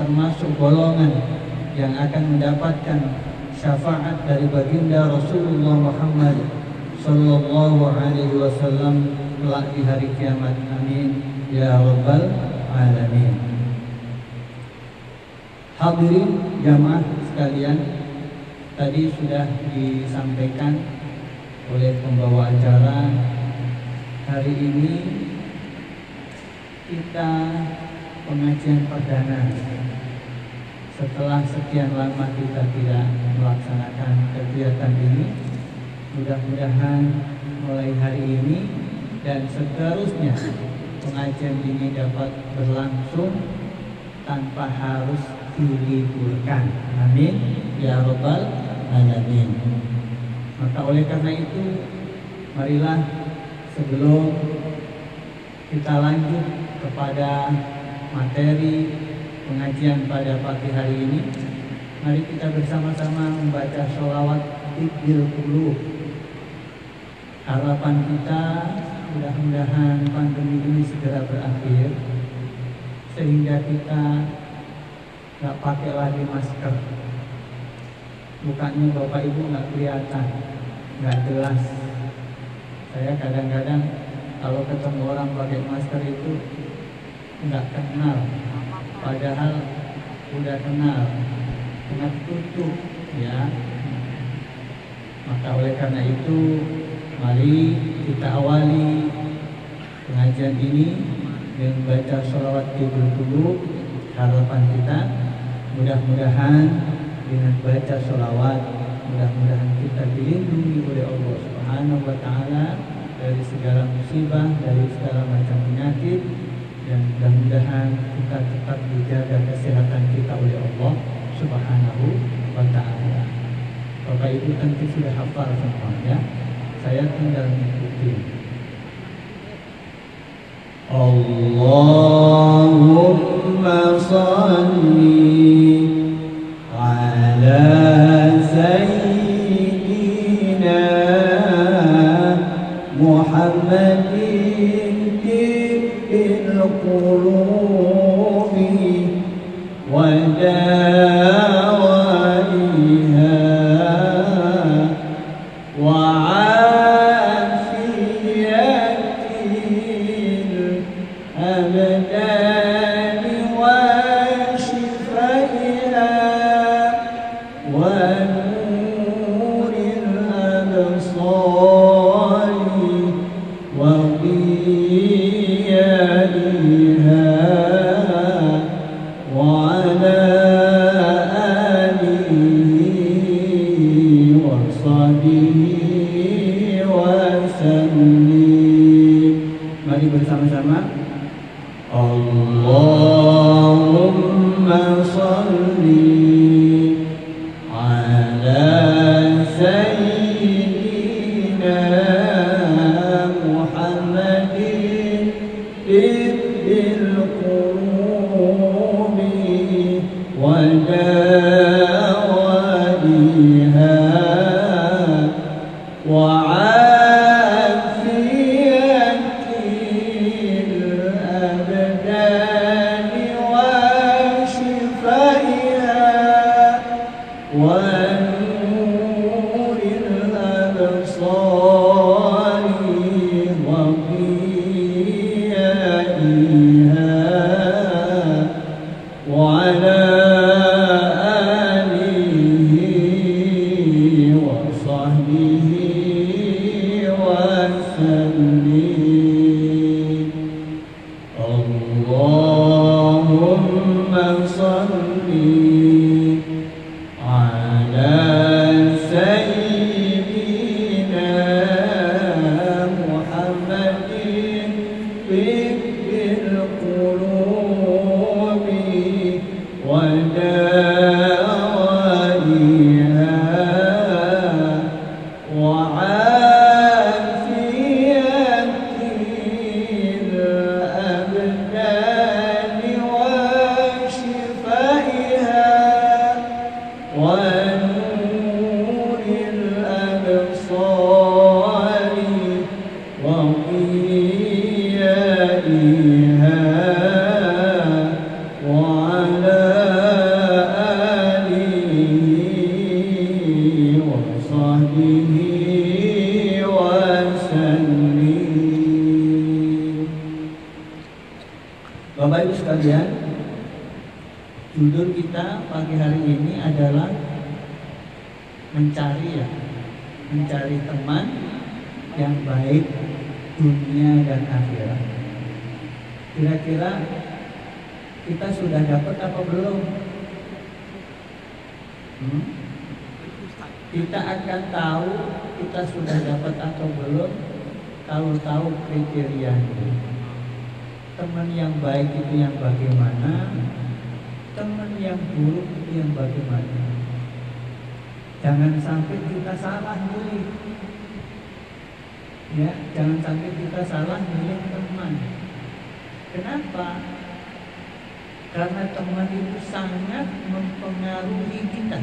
termasuk golongan yang akan mendapatkan syafaat dari baginda Rasulullah Muhammad sallallahu alaihi wasallam kelak di hari kiamat. Amin ya rabbal alamin. Hadirin jamaah sekalian, tadi sudah disampaikan oleh pembawa acara, hari ini kita pengajian perdana setelah sekian lama kita tidak melaksanakan kegiatan ini. Mudah-mudahan mulai hari ini dan seterusnya pengajian ini dapat berlangsung tanpa harus diliburkan. Amin ya rabbal alamin. Maka oleh karena itu, marilah sebelum kita lanjut kepada materi pengajian pada pagi hari ini, mari kita bersama-sama membaca sholawat Tibbil Qulub. Harapan kita mudah-mudahan pandemi ini segera berakhir, sehingga kita nggak pakai lagi masker. Mukanya Bapak Ibu nggak kelihatan, nggak jelas. Saya kadang-kadang kalau ketemu orang pakai masker itu nggak kenal, padahal udah kenal, ingat tutup ya. Maka oleh karena itu, mari kita awali pengajian ini dengan baca sholawat Tibbil Qulub. Harapan kita mudah-mudahan dengan baca sholawat, mudah-mudahan kita dilindungi oleh Allah Subhanahu wa Ta'ala dari segala musibah, dari segala macam penyakit, dan mudah-mudahan kita tetap dijaga kesehatan kita oleh Allah Subhanahu wa Ta'ala. Bapak Ibu tentu sudah hafal semuanya, saya tinggal mengikuti. Allahumma shalli ala sayyidina Muhammadin tibbil qulubi wa dawaiha wa afiyatil abdani wa shifaiha wa nuril absari wa qiyadiha wa ala alihi wa sahbihi wa sallim. Mari bersama-sama. Allahumma shalli ala sayyidina Muhammadin tibbil qulubi wa dawaiha wa وعلى آله pagi hari ini adalah mencari teman yang baik dunia dan akhirat. Kira-kira kita sudah dapat apa belum? Kita akan tahu kita sudah dapat atau belum kalau tahu kriterianya. Teman yang baik itu yang bagaimana, teman yang buruk itu yang bagaimana. Jangan sampai kita salah milih. Ya, jangan sampai kita salah milih teman. Kenapa? Karena teman itu sangat mempengaruhi kita.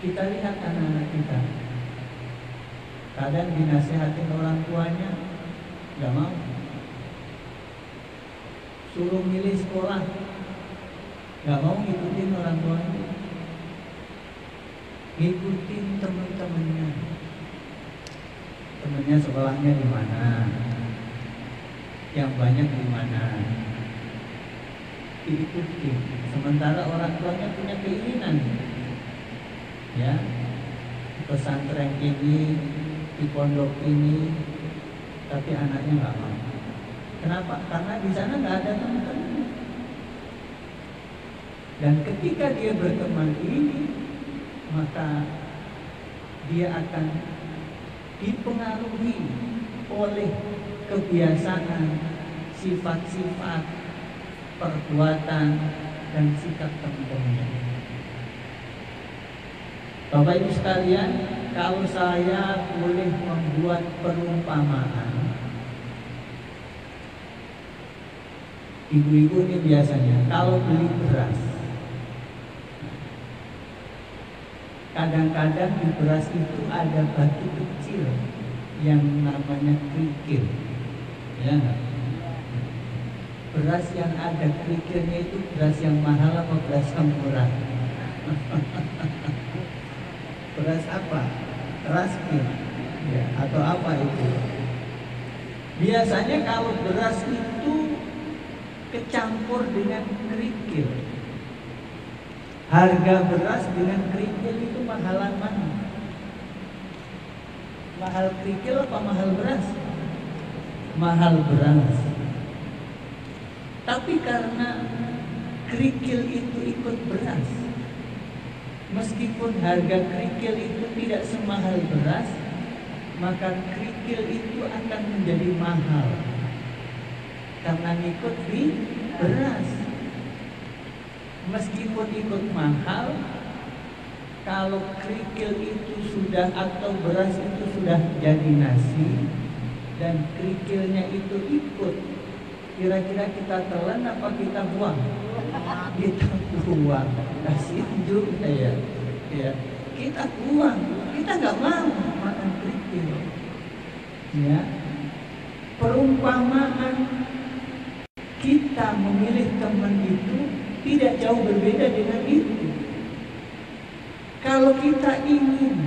Kita lihat anak-anak kita, kadang dinasihatin orang tuanya nggak mau, suruh milih sekolah nggak mau ngikutin orang tuanya, ngikutin teman-temannya. Temannya sekolahnya di mana, yang banyak di mana, diikuti. Sementara orang tuanya punya keinginan, ya, pesantren ini, di pondok ini, tapi anaknya nggak mau. Kenapa? Karena di sana nggak ada teman-teman. Dan ketika dia berteman ini, maka dia akan dipengaruhi oleh kebiasaan, sifat-sifat, perbuatan, dan sikap teman-temannya. Bapak Ibu sekalian, kalau saya boleh membuat perumpamaan, ibu-ibu ini biasanya kalau beli beras, kadang-kadang di beras itu ada batu kecil yang namanya kerikil, ya. Beras yang ada kerikilnya itu beras yang mahal apa beras yang murah? Beras apa? Raskin, ya, atau apa itu? Biasanya kalau beras itu kecampur dengan kerikil, harga beras dengan kerikil itu mahalan mana? Mahal kerikil apa mahal beras? Mahal beras. Tapi karena kerikil itu ikut beras, meskipun harga kerikil itu tidak semahal beras, maka kerikil itu akan menjadi mahal karena ikut di beras. Meskipun ikut mahal, kalau kerikil itu sudah atau beras itu sudah jadi nasi dan kerikilnya itu ikut, kira-kira kita telan apa kita buang? Kita buang. Kasihan juga ya. Kita buang. Kita nggak mau makan kerikil. Ya. Perumpamaan kita memilih teman itu tidak jauh berbeda dengan itu. Kalau kita ingin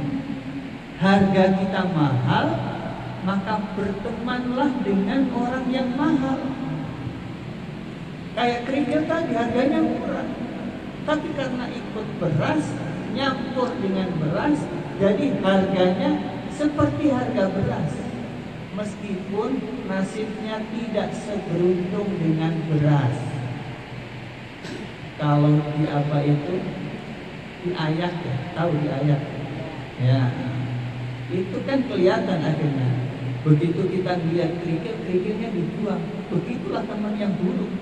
harga kita mahal, maka bertemanlah dengan orang yang mahal. Kayak kerikil tadi harganya murah, tapi karena ikut beras, nyampur dengan beras, jadi harganya seperti harga beras. Meskipun nasibnya tidak seberuntung dengan beras. Kalau di apa itu, di ayak ya, tahu di ayak ya, itu kan kelihatan akhirnya. Begitu kita lihat kerikil, kerikilnya dibuang. Begitulah teman yang buruk.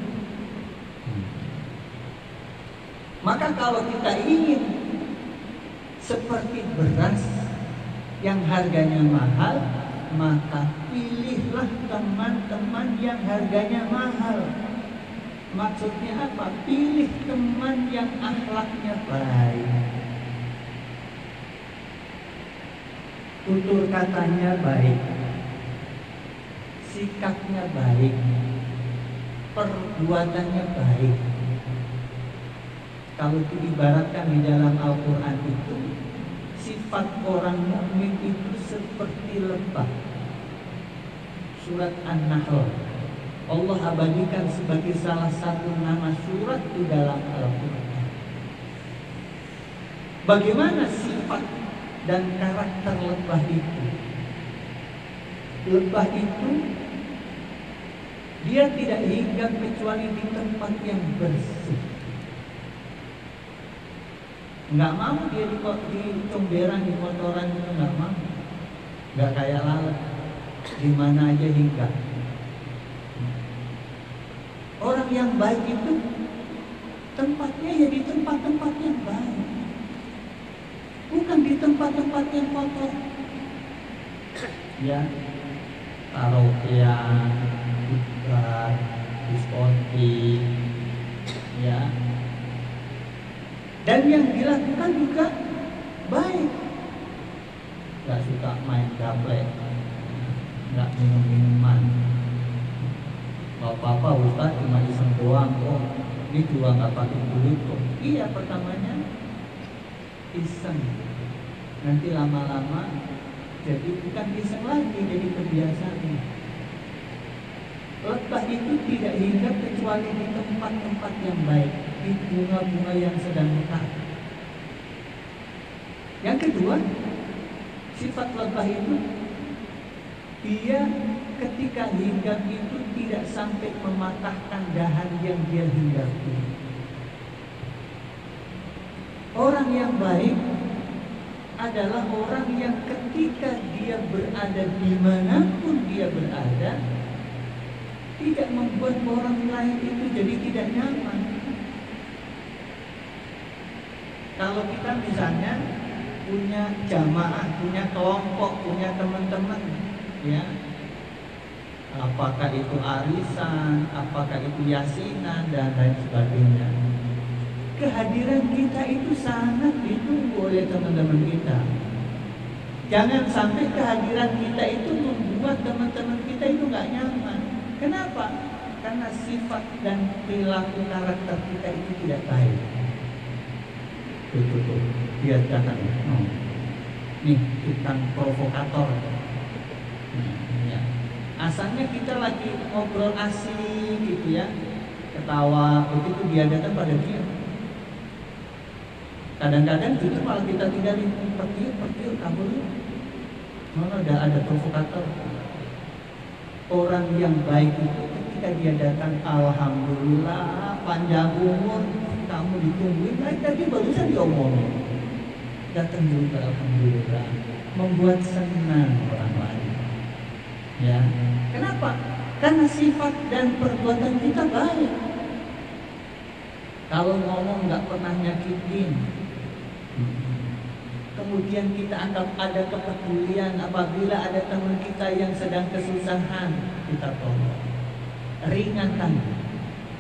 Maka kalau kita ingin seperti beras yang harganya mahal, maka pilihlah teman-teman yang harganya mahal. Maksudnya apa? Pilih teman yang akhlaknya baik, tutur katanya baik, sikapnya baik, perbuatannya baik. Kalau diibaratkan di dalam Al-Quran itu, sifat orang mukmin itu seperti lebah. Surat An-Nahl Allah abadikan sebagai salah satu nama surat di dalam Al-Quran. Bagaimana sifat dan karakter lebah itu? Lebah itu dia tidak hinggap kecuali di tempat yang bersih. Nggak mau dia di comberan, di kotoran itu nggak mau. Nggak kayak lalat, di mana aja hinggap. Orang yang baik itu tempatnya ya di tempat-tempat yang baik, bukan di tempat-tempat yang kotor. Ya, karaokean, bar, diskotik, ya. Dan yang dilakukan juga baik. Gak suka main gaple, gak minum-minuman. Bapak-bapak Ustaz cuma iseng doang kok. Ini juga gak pakai duit kok. Iya, pertamanya iseng. Nanti lama-lama jadi bukan iseng lagi, jadi kebiasaan. Lebah itu tidak hinggap kecuali di tempat-tempat yang baik, di bunga-bunga yang sedang mekar. Yang kedua, sifat lebah itu dia ketika hinggap itu tidak sampai mematahkan dahan yang dia hinggapi. Orang yang baik adalah orang yang ketika dia berada dimanapun dia berada, tidak membuat orang lain itu jadi tidak nyaman. Kalau kita misalnya punya jamaah, punya kelompok, punya teman-teman, ya, apakah itu arisan, apakah itu yasinan dan lain sebagainya, kehadiran kita itu sangat ditunggu oleh teman-teman kita. Jangan sampai kehadiran kita itu membuat teman-teman kita itu nggak nyaman. Kenapa? Karena sifat dan perilaku karakter kita itu tidak baik. Tuh. Lihat jangan. Nih, tukang provokator. Ya. Asalnya kita lagi ngobrol asik gitu ya, ketawa, begitu dia datang pada dia. Kadang-kadang justru malah kita tinggalin, pergi, kabur. Mana ada provokator. Orang yang baik itu ketika dia datang, alhamdulillah, panjang umur, kamu ditungguin, baik tadi barusan diomongin. Datang juga alhamdulillah, membuat senang orang lain. Ya, kenapa? Karena sifat dan perbuatan kita baik. Kalau ngomong nggak pernah nyakitin, kemudian kita anggap ada kepedulian apabila ada teman kita yang sedang kesusahan, kita tolong, ringankan.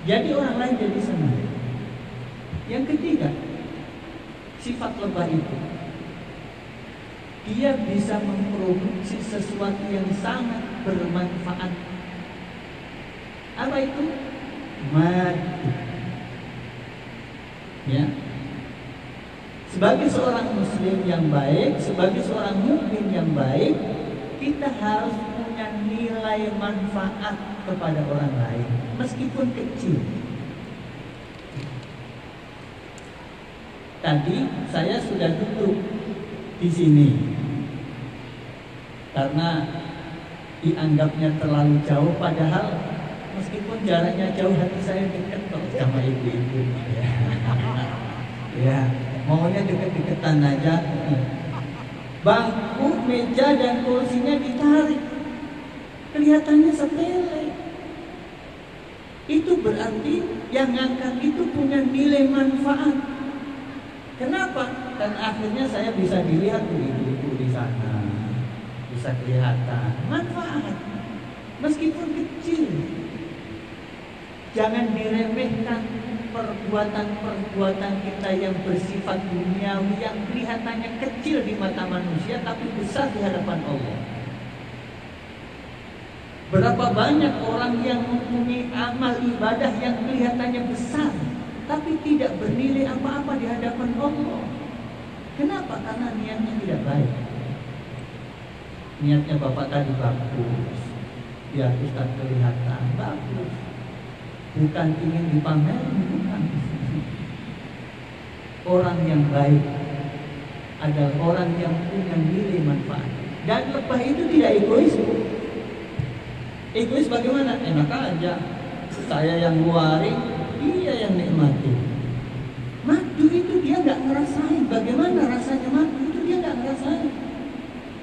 Jadi orang lain jadi senang. Yang ketiga, sifat lebah itu dia bisa memproduksi sesuatu yang sangat bermanfaat. Apa itu? Madu. Ya. Sebagai seorang muslim yang baik, sebagai seorang mukmin yang baik, kita harus punya nilai manfaat kepada orang lain, meskipun kecil. Tadi saya sudah duduk di sini karena dianggapnya terlalu jauh, padahal meskipun jaraknya jauh, hati saya dekat kok sama ibu-ibu. Ya, maunya deket-deketan aja. Bangku, meja dan kursinya ditarik, kelihatannya sepele. Itu berarti yang ngangkat itu punya nilai manfaat. Kenapa? Dan akhirnya saya bisa dilihat ibu-ibu di sana, bisa kelihatan manfaat meskipun kecil. Jangan diremehkan perbuatan-perbuatan kita yang bersifat duniawi, yang kelihatannya kecil di mata manusia tapi besar di hadapan Allah. Berapa banyak orang yang mempunyai amal ibadah yang kelihatannya besar tapi tidak bernilai apa-apa di hadapan Allah. Kenapa? Karena niatnya tidak baik. Niatnya bapak tadi bagus, biar Ustaz kelihatan bagus, bukan ingin dipamerin, bukan. Orang yang baik adalah orang yang punya nilai manfaat. Dan lebah itu tidak egois. Egois bagaimana? Enak aja, saya yang ngeluarin, dia yang nikmati. Madu itu dia nggak ngerasain. Bagaimana rasanya madu itu dia nggak ngerasain.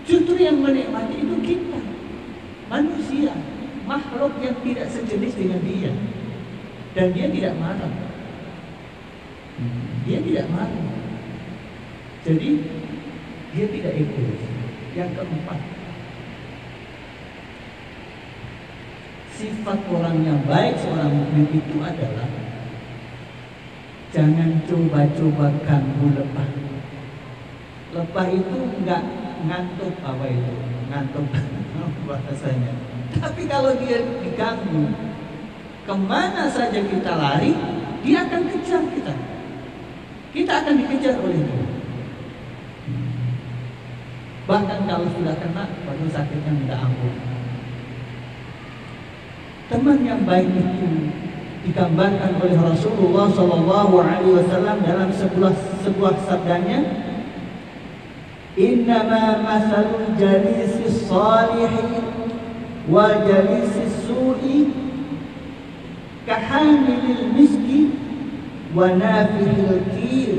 Justru yang menikmati itu kita, manusia, makhluk yang tidak sejenis dengan dia. Dan dia tidak marah. Dia tidak marah. Jadi dia tidak egois. Yang keempat, sifat orang yang baik seorang mukmin itu adalah jangan coba-coba ganggu lebah. Lebah itu enggak ngantuk, apa itu? Ngantuk bahasanya. Tapi kalau dia diganggu, kemana saja kita lari, dia akan kejar kita. Kita akan dikejar oleh dia. Bahkan kalau sudah kena, baru sakitnya minta ampun. Teman yang baik itu digambarkan oleh Rasulullah SAW dalam sebuah sabdanya, innama masalul jalisis salihi wa jalisis su'i kahamilil miski wa nafihil kir.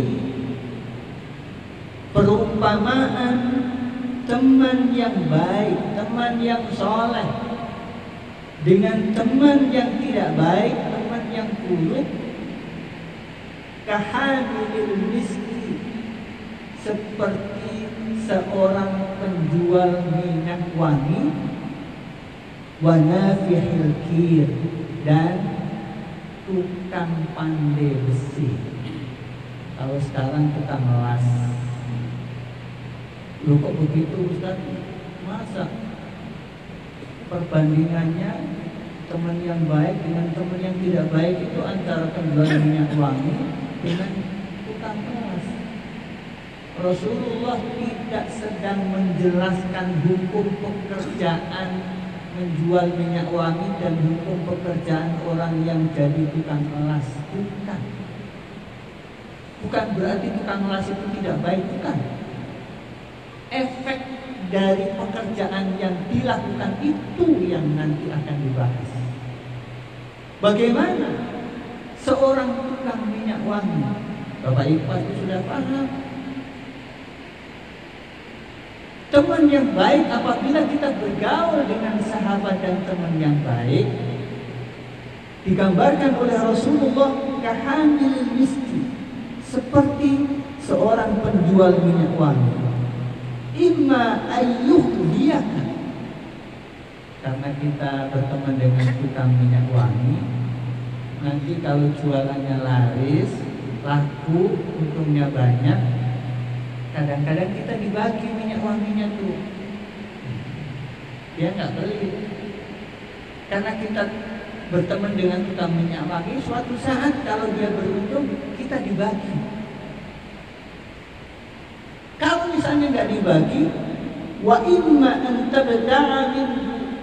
Perumpamaan teman yang baik, teman yang soleh dengan teman yang tidak baik, teman yang buruk, kahamilil miski, seperti seorang penjual minyak wangi, wa nafihil kir, dan tukang pandai besi. Kalau sekarang tukang las. Loh kok begitu Ustaz? Masa perbandingannya teman yang baik dengan teman yang tidak baik itu antara penjual minyak wangi dengan tukang las. Rasulullah tidak sedang menjelaskan hukum pekerjaan menjual minyak wangi dan hukum pekerjaan orang yang jadi tukang las. Bukan berarti tukang las itu tidak baik, bukan. Efek dari pekerjaan yang dilakukan itu yang nanti akan dibahas. Bagaimana seorang tukang minyak wangi? Bapak Ibu pasti sudah paham. Teman yang baik, apabila kita bergaul dengan sahabat dan teman yang baik, digambarkan oleh Rasulullah kahamil miski, seperti seorang penjual minyak wangi. Imma ayyuhdiyaka, karena kita berteman dengan tukang minyak wangi, nanti kalau jualannya laris, laku, untungnya banyak, kadang-kadang kita dibagi minyak wanginya tuh. Dia nggak beli, karena kita berteman dengan tukang minyak wangi. Suatu saat kalau dia beruntung, kita dibagi. Kalau misalnya nggak dibagi, wa imma an tabta'a minhu,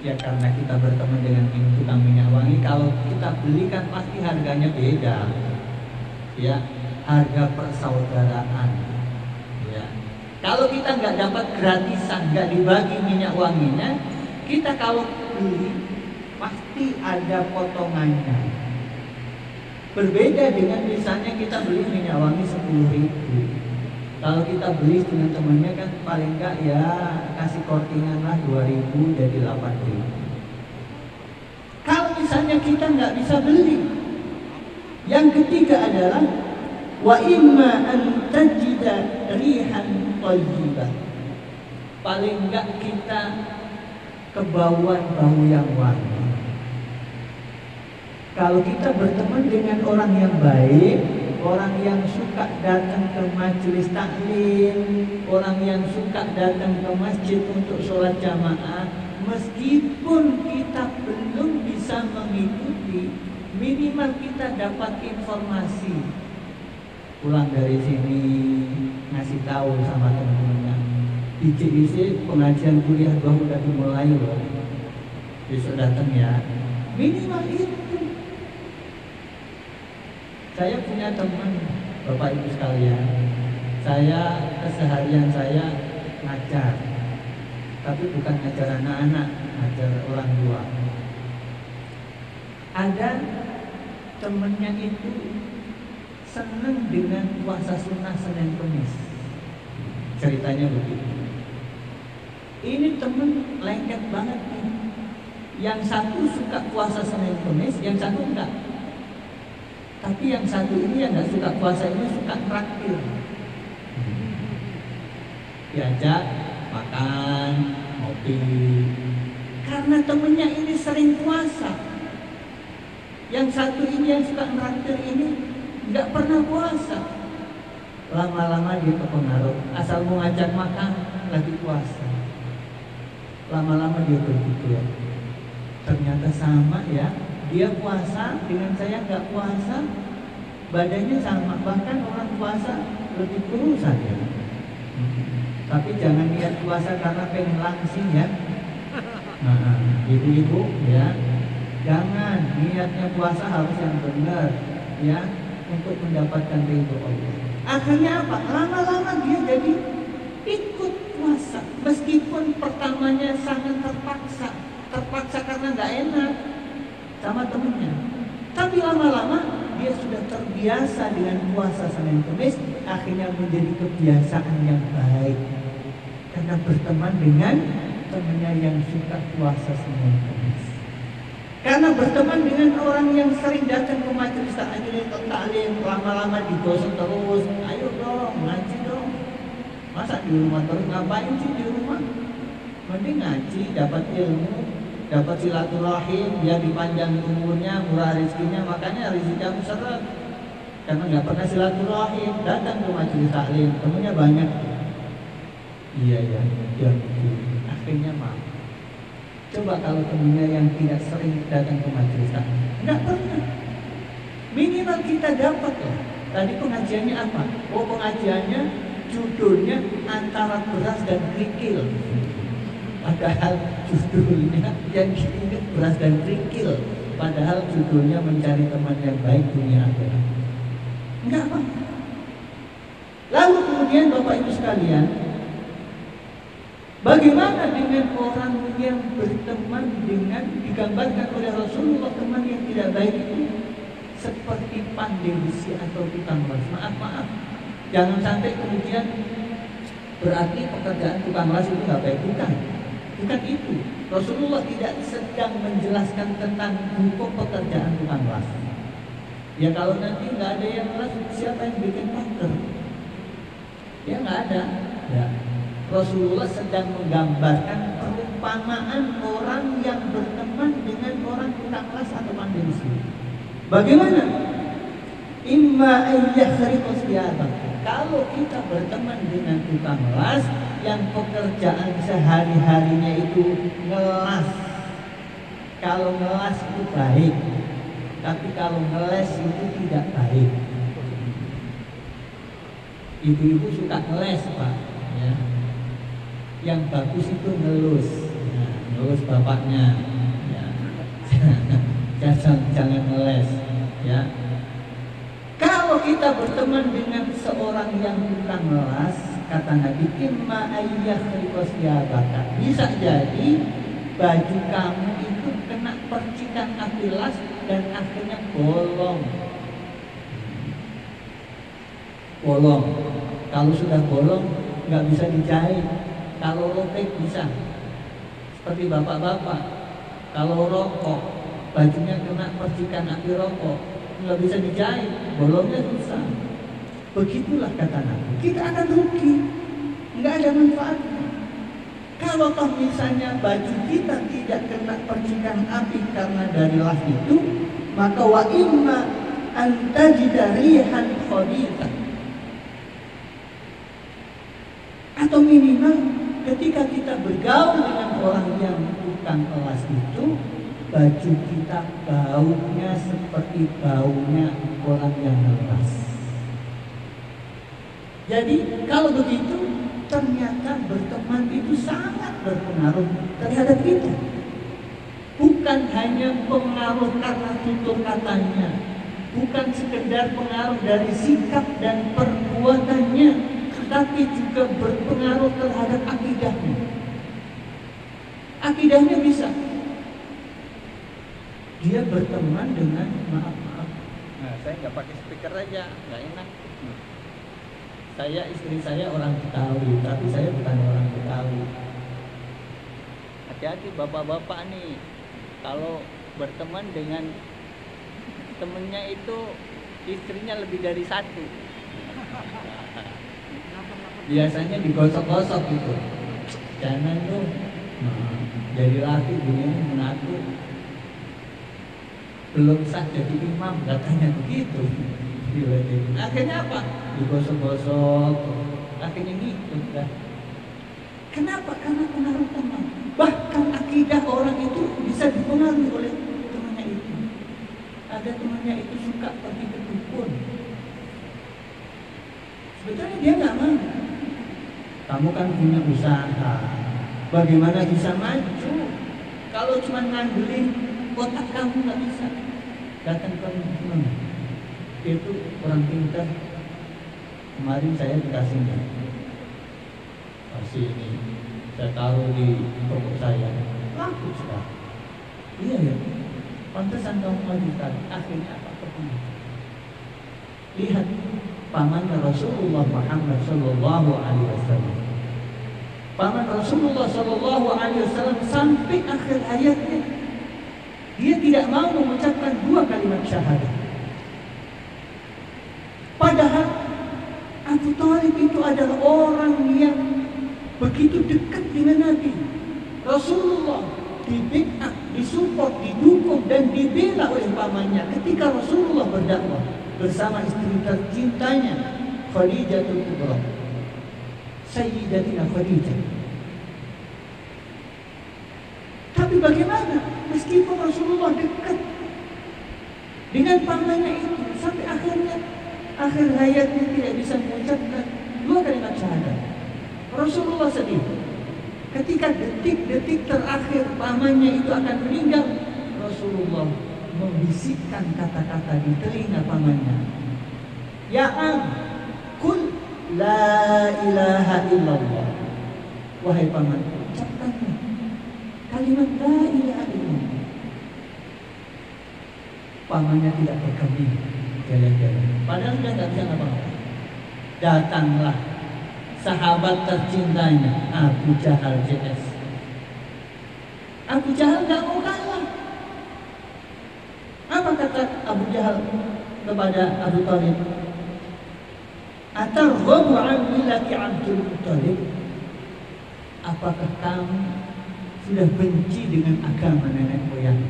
ya karena kita berteman dengan tukang minyak wangi, kalau kita belikan pasti harganya beda, ya, harga persaudaraan, ya. Kalau kita nggak dapat gratisan, nggak dibagi minyak wanginya, kita kalau beli pasti ada potongannya. Berbeda dengan misalnya kita beli minyak wangi 10.000. Kalau kita beli dengan temannya kan paling enggak ya kasih kortingan lah 2.000 jadi 8.000. Kalau misalnya kita nggak bisa beli, yang ketiga adalah wa imma an tajida rihan thayyibah. Paling enggak kita kebauan bau yang wangi. Kalau kita berteman dengan orang yang baik, orang yang suka datang ke majelis taklim, orang yang suka datang ke masjid untuk sholat jamaah, meskipun kita belum bisa mengikuti, minimal kita dapat informasi. Pulang dari sini ngasih tahu sama teman-temannya, di CIC pengajian kuliah gua udah dimulai loh. besok datang ya. Minimal itu. Saya punya teman, Bapak Ibu sekalian, keseharian saya ngajar, tapi bukan ngajar anak-anak, ngajar orang tua. Ada temennya itu seneng dengan puasa sunnah Senin Kemis. Ceritanya begitu. Ini temen lengket banget nih. Yang satu suka puasa Senin Kemis, yang satu enggak. Tapi yang satu ini yang enggak suka puasa ini suka traktir. Diajak makan, ngopi. Karena temennya ini sering puasa. Yang satu ini yang suka traktir ini enggak pernah puasa. Lama-lama dia kepengaruh. Asal mau ngajak makan lagi puasa. Lama-lama dia berpikir, ternyata sama ya. Dia puasa dengan saya nggak puasa, badannya sama. Bahkan orang puasa lebih kurus saja. Tapi jangan niat puasa karena pengen langsing ya. Nah, ibu-ibu ya, jangan niatnya puasa harus yang benar ya, untuk mendapatkan ridho Allah. Akhirnya apa? Lama-lama dia jadi ikut puasa, meskipun pertamanya sangat terpaksa karena nggak enak sama temennya. Tapi lama-lama dia sudah terbiasa dengan puasa Senin Kemis, akhirnya menjadi kebiasaan yang baik karena berteman dengan temannya yang suka puasa Senin Kemis. Karena berteman dengan orang yang sering datang ke majelis taklim, lama-lama digosok terus. Ayo dong, ngaji dong. Masa di rumah terus, ngapain sih di rumah? Mending ngaji, dapat ilmu, dapat silaturahim, biar dipanjang umurnya, murah rezekinya. Makanya rezekinya seret, karena nggak pernah silaturahim. Datang ke majelis taklim, temennya banyak. Iya ya, akhirnya maaf. Coba kalau temennya yang tidak sering datang ke majelis taklim, nggak pernah. Minimal kita dapat loh. Tadi pengajiannya apa? Oh, pengajiannya judulnya antara beras dan kerikil. Padahal judulnya yang diingat beras dan kerikil. Padahal judulnya mencari teman yang baik dunia akhirat. Enggak apa. Lalu kemudian Bapak Ibu sekalian, bagaimana dengan orang yang berteman dengan, digambarkan oleh Rasulullah, teman yang tidak baik itu seperti pandai besi atau tukang las. Maaf, jangan sampai kemudian berarti pekerjaan tukang las itu nggak baik. Bukan itu. Rasulullah tidak sedang menjelaskan tentang hukum pekerjaan tukang las. Ya kalau nanti nggak ada yang las, siapa yang bikin pagar? Ya nggak ada. Ya. Rasulullah sedang menggambarkan perumpamaan orang yang berteman dengan orang tukang las atau pandai besi. Bagaimana? Imma ayyahriqu siyabak. Kalau kita berteman dengan tukang las yang pekerjaan sehari-harinya itu ngelas. Kalau ngelas itu baik, tapi kalau ngeles itu tidak baik. Ibu-ibu suka ngeles, Pak, ya. Yang bagus itu ngelus, nah, ngelus bapaknya, ya. jangan ngeles, ya. Kalau kita berteman dengan seorang yang tukang ngelas, kata Nabi, imma ayyahriqu siyabaka, bisa jadi baju kamu itu kena percikan api las dan akhirnya bolong. Kalau sudah bolong nggak bisa dijahit. Kalau robek bisa. Seperti bapak-bapak, kalau rokok bajunya kena percikan api rokok, nggak bisa dijahit, bolongnya susah. Begitulah kata Nabi, kita akan rugi, nggak ada manfaatnya. Kalau toh misalnya baju kita tidak kena percikan api karena dari las itu, maka wa imma an tajida rihan khabithah, atau minimal ketika kita bergaul dengan orang yang tukang las itu, baju kita baunya seperti baunya orang yang ngelas. Jadi kalau begitu, ternyata berteman itu sangat berpengaruh terhadap kita. bukan hanya pengaruh karena tutur katanya, bukan sekedar pengaruh dari sikap dan perbuatannya, tapi juga berpengaruh terhadap akidahnya. Akidahnya bisa. Dia berteman dengan maaf. Nah, saya nggak pakai speaker aja, nggak enak. Istri saya orang Betawi, tapi saya bukan orang Betawi. Hati-hati bapak-bapak nih, kalau berteman dengan temennya itu istrinya lebih dari satu. Biasanya digosok-gosok gitu. Jangan dong. Jadi laki begini mengaku belum sah jadi imam, katanya begitu. Akhirnya apa? Digosok-gosok, akhirnya ngikut dah. Kenapa? Karena pengaruh teman. Bahkan akidah orang itu bisa dipengaruhi oleh temannya itu. Ada temannya itu suka pergi ke dukun. Sebetulnya dia nggak mau. Kamu kan punya usaha, bagaimana bisa maju? Kalau cuma ngandelin otak kamu nggak bisa. Datang ke teman. Itu orang pintar. Kemarin saya dikasihnya. Kasih ini. Saya taruh di toko saya. Laku sudah. Iya ya. Pantesan kamu lanjutkan. Akhirnya apa ketemu? Lihat paman Rasulullah Muhammad Sallallahu Alaihi Wasallam. Paman Rasulullah Sallallahu Alaihi Wasallam sampai akhir hayatnya dia tidak mau mengucapkan 2 kalimat syahadat. Padahal Abu Thalib itu adalah orang yang begitu dekat dengan Nabi. Rasulullah dibackup, disupport, didukung dan dibela oleh pamannya ketika Rasulullah berdakwah bersama istri tercintanya Khadijatul Kubra, Sayyidatina Khadijah. Tapi bagaimana meskipun Rasulullah dekat dengan pamannya itu sampai akhir hayatnya tidak bisa mengucapkan 2 kalimat syahadat. Rasulullah sedih. Ketika detik-detik terakhir pamannya itu akan meninggal, Rasulullah membisikkan kata-kata di telinga pamannya. Ya am, kul la ilaha illallah. Wahai paman, ucapkanlah kalimat la ilaha illallah. Pamannya tidak bergeming, jalan-jalan. Padahal dia nggak bisa ngapa-ngapa. Datanglah sahabat tercintanya Abu Jahal JS. Abu Jahal nggak mau kalah. Apa kata Abu Jahal kepada Abu Thalib? Atarghabu an millati Abdul Muttalib? Apakah kamu sudah benci dengan agama nenek moyang?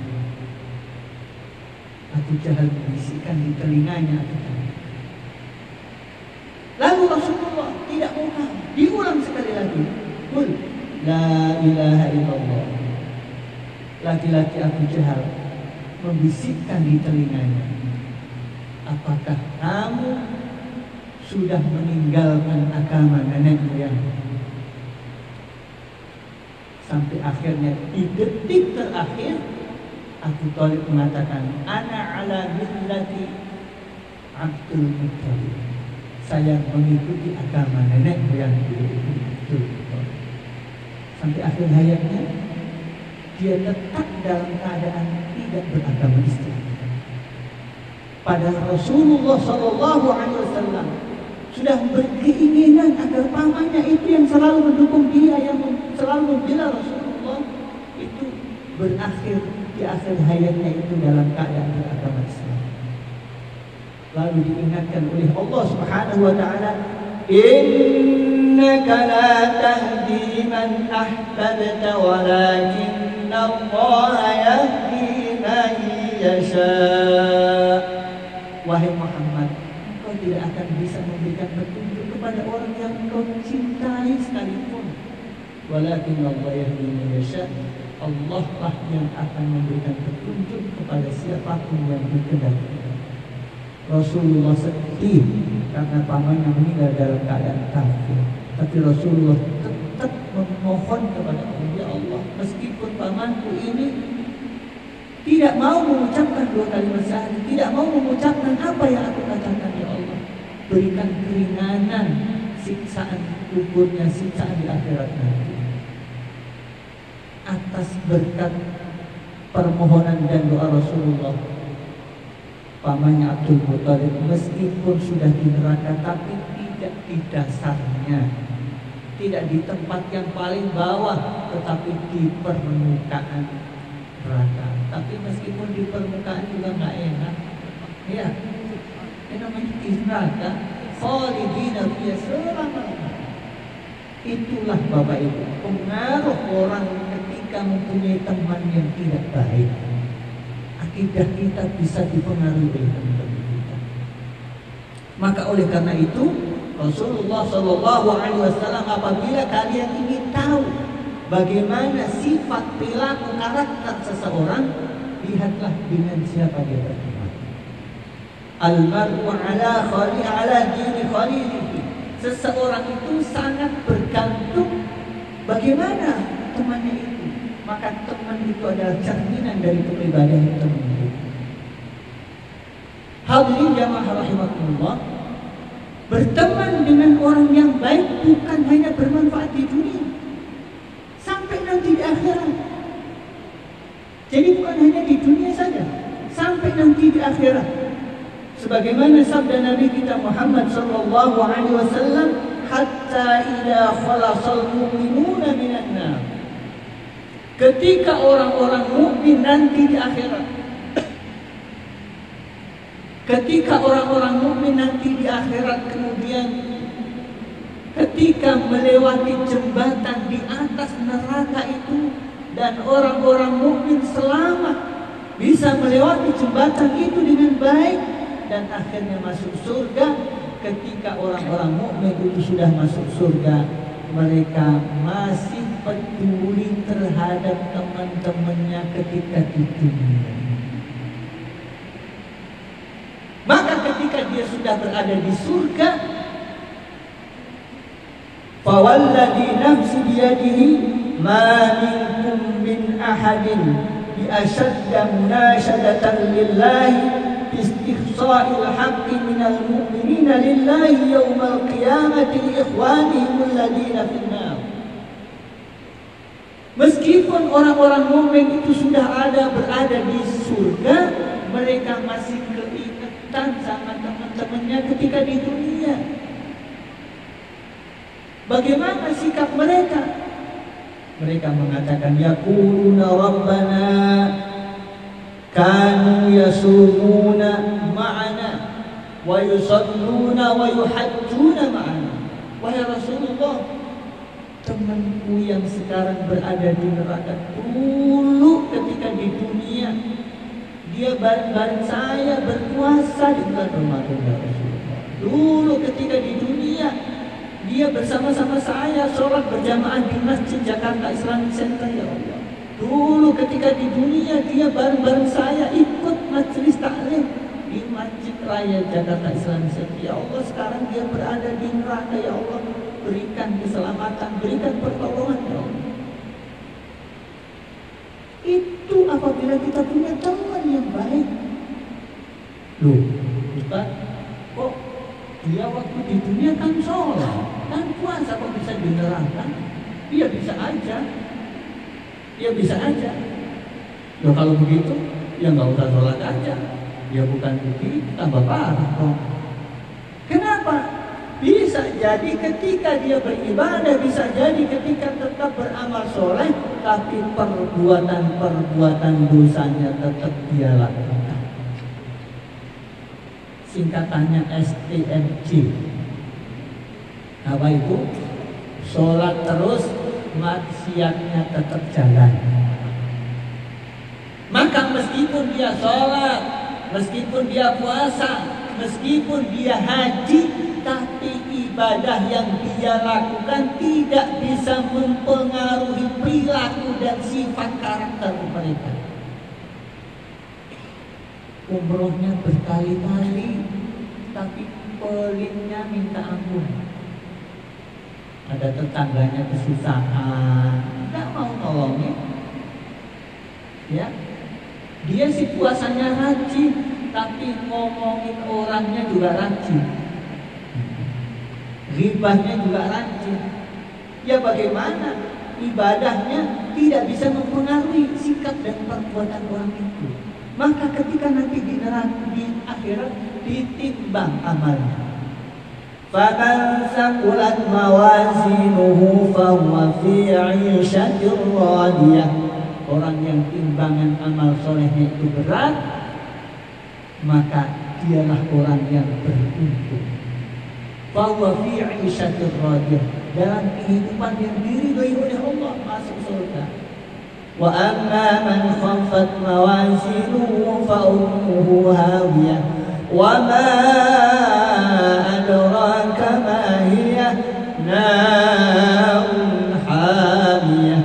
Abu Jahal membisikkan di telinganya Abu Thalib. Lalu Rasulullah tidak mau kalah. Diulang sekali lagi. Qul la ilaha illallah. Laki-laki Abu Jahal membisikkan di telinganya, apakah kamu sudah meninggalkan agama nenek moyang? Sampai akhirnya di detik terakhir Abu Thalib mengatakan, ana ala millati Abdul Muttalib. Saya mengikuti agama nenek moyang itu. Sampai akhir hayatnya dia tetap dalam keadaan tidak beragama Islam. Padahal Rasulullah Sallallahu Alaihi Wasallam sudah berkeinginan agar pamannya itu yang selalu mendukung dia, yang selalu membela Rasulullah itu berakhir di akhir hayatnya itu dalam keadaan beragama Islam. Lalu diingatkan oleh Allah Subhanahu wa taala, innaka la tahdi man ahbabta walakinna Allah yahdi man yasha. Wahai Muhammad, engkau tidak akan bisa memberikan petunjuk kepada orang yang engkau cintai sekalipun. Walakinna Allah yahdi man yasha. Allah lah yang akan memberikan petunjuk kepada siapapun yang dikehendaki. Rasulullah sedih karena pamannya meninggal dalam keadaan kafir. Tapi Rasulullah tetap memohon kepada Allah, ya Allah, meskipun pamanku ini tidak mau mengucapkan 2 kalimat syahadat, tidak mau mengucapkan apa yang aku katakan, ya Allah, berikan keringanan siksaan kuburnya, siksaan di akhirat nanti. Atas berkat permohonan dan doa Rasulullah, pamannya Abdul Muthalib meskipun sudah di neraka, tapi tidak di dasarnya, tidak di tempat yang paling bawah, tetapi di permukaan neraka. Tapi meskipun di permukaan juga nggak enak, ya, namanya di neraka, khalidina fiha selama-lamanya. Itulah Bapak Ibu pengaruh orang ketika mempunyai teman yang tidak baik. Akidah kita bisa dipengaruhi oleh teman kita. Maka oleh karena itu Rasulullah Shallallahu Alaihi Wasallam, apabila kalian ingin tahu bagaimana sifat, perilaku, karakter seseorang, lihatlah dengan siapa dia berteman. Al-mar'u ala dini khalilihi. Seseorang itu sangat bergantung bagaimana temannya itu. Maka teman itu adalah cerminan dari kepribadian teman itu. Hadirin jamaah rahimakumullah, berteman dengan orang yang baik bukan hanya bermanfaat di dunia, sampai nanti di akhirat. Jadi bukan hanya di dunia saja, sampai nanti di akhirat. Sebagaimana sabda Nabi kita Muhammad sallallahu alaihi wasallam, hatta idza khalasal mu'minuna minan nar. Ketika orang-orang mukmin nanti di akhirat, ketika orang-orang mukmin nanti di akhirat, kemudian ketika melewati jembatan di atas neraka itu, dan orang-orang mukmin selamat bisa melewati jembatan itu dengan baik dan akhirnya masuk surga. Ketika orang-orang mukmin itu sudah masuk surga, mereka masih peduli terhadap teman-temannya ketika di dunia. Maka ketika dia sudah berada di surga, fawalladhi nafsi biyadihi ma minkum min ahadin bi ashadda munashadatan lillahi istighsa'il haqqi minal mu'minina lillahi yawmal qiyamati li ikhwanihim alladhina finnar. Meskipun orang-orang mukmin itu sudah berada di surga, mereka masih keingetan sama teman-temannya ketika di dunia. Bagaimana sikap mereka? Mereka mengatakan, yaquluna rabbana kanu yasumuna ma'ana wa yusalluna wa yuhajjuna ma'ana. Wahai Rasulullah, temanku yang sekarang berada di neraka, dulu ketika di dunia dia bareng-bareng saya berpuasa di bulan Ramadan, ya Rasulullah. Dulu ketika di dunia dia bersama-sama saya sholat berjamaah di Masjid Jakarta Islamic Center, ya Allah. Dulu ketika di dunia dia bareng-bareng saya ikut majelis taklim di Masjid Raya Jakarta Islamic Center. Ya Allah, sekarang dia berada di neraka, ya Allah. Berikan keselamatan, berikan pertolongan, ya Allah. Itu apabila kita punya teman yang baik. Loh, kita kok dia waktu di dunia kan sholat, kan puasa, kok bisa di neraka? Iya bisa aja. Ya bisa aja. Loh kalau begitu, ya nggak usah sholat aja. Ya bukan begitu, tambah parah kok. Kenapa? Bisa jadi ketika dia beribadah, bisa jadi ketika tetap beramal soleh, tapi perbuatan-perbuatan dosanya tetap dia lakukan. Singkatannya STMJ. Apa itu? Sholat terus, maksiatnya tetap jalan. Maka meskipun dia sholat, meskipun dia puasa, meskipun dia haji, tapi ibadah yang dia lakukan tidak bisa mempengaruhi perilaku dan sifat karakter mereka. Umrohnya berkali-kali, tapi pelinnya minta ampun. Ada tetangganya kesusahan, nggak mau nolongin, ya. Dia si puasanya rajin, tapi ngomongin orangnya juga rajin, ghibahnya juga rajin. Ya bagaimana ibadahnya tidak bisa mempengaruhi sikap dan perbuatan orang itu. Maka ketika nanti di neraka di akhirat ditimbang amalnya. Faman saqulat mawazinuhu fahuwa fi 'ishatir radiyah. Orang yang timbangan amal solehnya itu berat, maka dialah orang yang beruntung. Fahuwa fi 'ishatir radiyah, dalam kehidupan yang diridhoi oleh Allah, masuk surga. Wa amma man khaffat mawazinuhu fa ummuhu hawiyah wa ma adraka ma hiya narun hamiyah.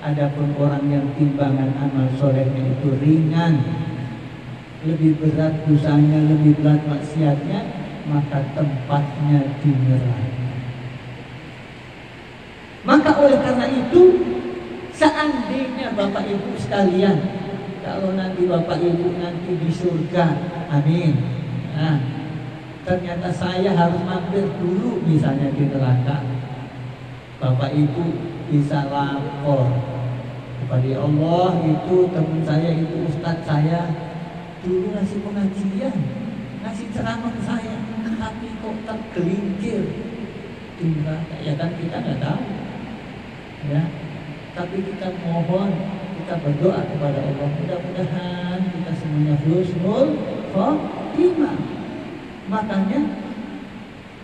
Adapun orang yang timbangan amal solehnya itu ringan, lebih berat dosanya, lebih berat maksiatnya, maka tempatnya di neraka. Maka oleh karena itu, seandainya Bapak Ibu sekalian, kalau nanti Bapak Ibu nanti di surga, amin. Nah, ternyata saya harus mampir dulu misalnya di neraka, Bapak Ibu bisa lapor kepada Allah, itu teman saya, itu ustadz saya dulu ngasih pengajian, ngasih ceramah saya, tapi kok tergelincir di neraka. Ya kan kita nggak tahu, ya. Tapi kita mohon, kita berdoa kepada Allah, mudah-mudahan kita semuanya husnul khotimah. Makanya